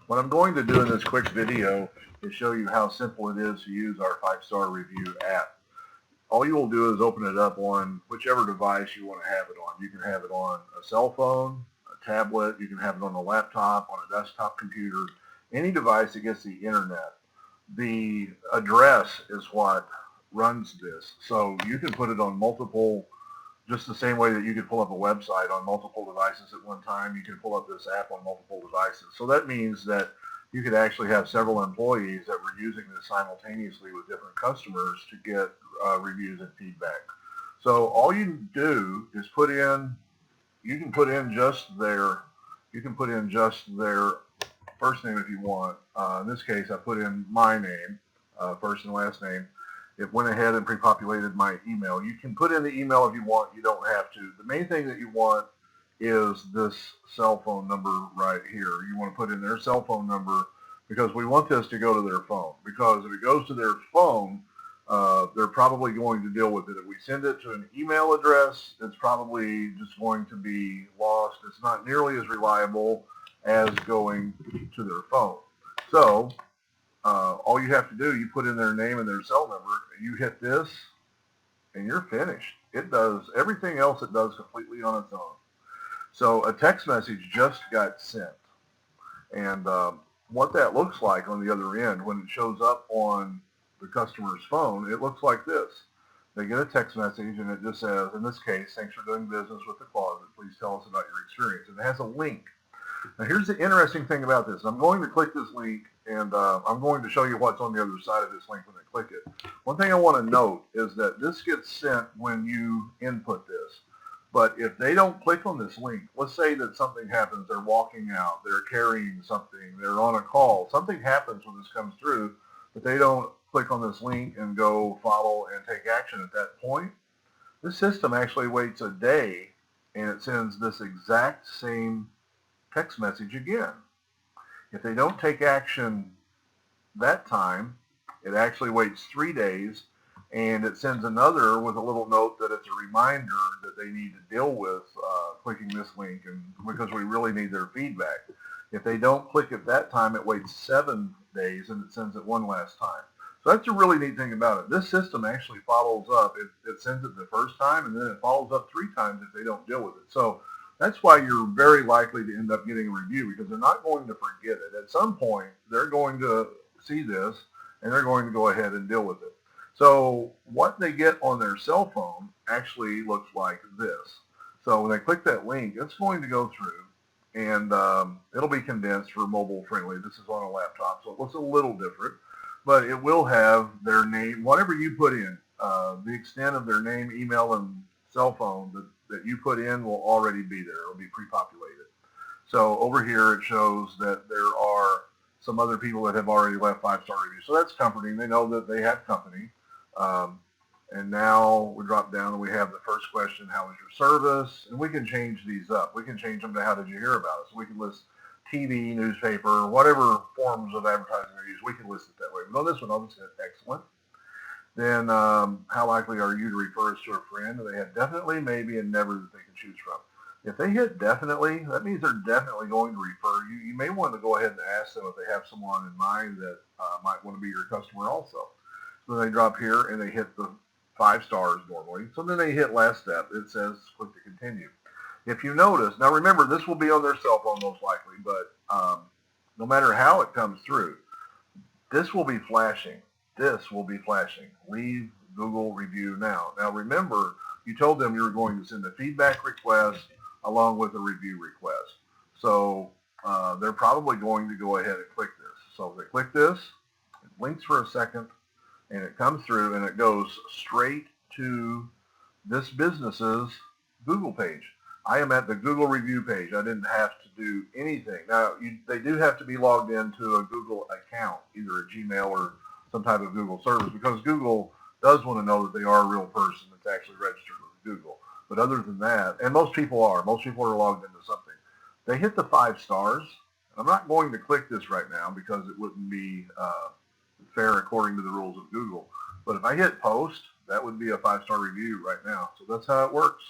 What I'm going to do in this quick video is show you how simple it is to use our 5-star review app. All you will do is open it up on whichever device you want to have it on. You can have it on a cell phone, a tablet, you can have it on a laptop, on a desktop computer, any device that gets the internet. The address is what runs this. So you can put it on multiple, just the same way that you could pull up a website on multiple devices at one time, you can pull up this app on multiple devices. So that means that you could actually have several employees that were using this simultaneously with different customers to get reviews and feedback. So all you do is put in, you can put in just their, you can put in just their first name if you want. In this case, I put in my name, first and last name. It went ahead and pre-populated my email. You can put in the email if you want. You don't have to. The main thing that you want is this cell phone number right here. You want to put in their cell phone number because we want this to go to their phone. Because if it goes to their phone, they're probably going to deal with it. If we send it to an email address, it's probably just going to be lost. It's not nearly as reliable as going to their phone. So all you have to do, you put in their name and their cell number, you hit this, and you're finished. It does everything else it does completely on its own. So a text message just got sent. And what that looks like on the other end, when it shows up on the customer's phone, it looks like this. They get a text message, and it just says, in this case, thanks for doing business with the closet. Please tell us about your experience. And it has a link. Now, here's the interesting thing about this. I'm going to click this link, and I'm going to show you what's on the other side of this link when I click it. One thing I want to note is that this gets sent when you input this. But if they don't click on this link, let's say that something happens, they're walking out, they're carrying something, they're on a call, something happens when this comes through, but they don't click on this link and go follow and take action at that point, this system actually waits a day and it sends this exact same text message again. If they don't take action that time, it actually waits 3 days and it sends another with a little note that it's a reminder that they need to deal with clicking this link, and because we really need their feedback. If they don't click at that time, it waits 7 days and it sends it one last time. So that's a really neat thing about it. This system actually follows up. It sends it the first time and then it follows up 3 times if they don't deal with it. So that's why you're very likely to end up getting a review, because they're not going to forget it. At some point, they're going to see this and they're going to go ahead and deal with it. So what they get on their cell phone actually looks like this. So when they click that link, it's going to go through and it'll be condensed for mobile friendly. This is on a laptop, so it looks a little different, but it will have their name, whatever you put in, the extent of their name, email, and cell phone that you put in will already be there. It'll be pre-populated. So over here it shows that there are some other people that have already left 5-star reviews. So that's comforting. They know that they have company. And now we drop down and we have the first question, how was your service? And we can change these up. We can change them to how did you hear about us? We can list TV, newspaper, whatever forms of advertising are used. We can list it that way. But on this one, I'll just hit excellent. Then how likely are you to refer us to a friend? They have definitely, maybe, and never that they can choose from. If they hit definitely, that means they're definitely going to refer you. You may want to go ahead and ask them if they have someone in mind that might want to be your customer also. So they drop here and they hit the 5 stars normally. So then they hit last step. It says click to continue. If you notice, now remember this will be on their cell phone most likely, but no matter how it comes through, this will be flashing. This will be flashing. Leave Google review now. Now remember, you told them you were going to send a feedback request along with a review request. So they're probably going to go ahead and click this. So if they click this, it blinks for a second, and it comes through and it goes straight to this business's Google page. I am at the Google review page. I didn't have to do anything. Now, they do have to be logged into a Google account, either a Gmail or some type of Google service, because Google does want to know that they are a real person that's actually registered with Google. But other than that, and most people are logged into something. They hit the 5 stars. I'm not going to click this right now because it wouldn't be fair according to the rules of Google. But if I hit post, that would be a 5-star review right now. So that's how it works.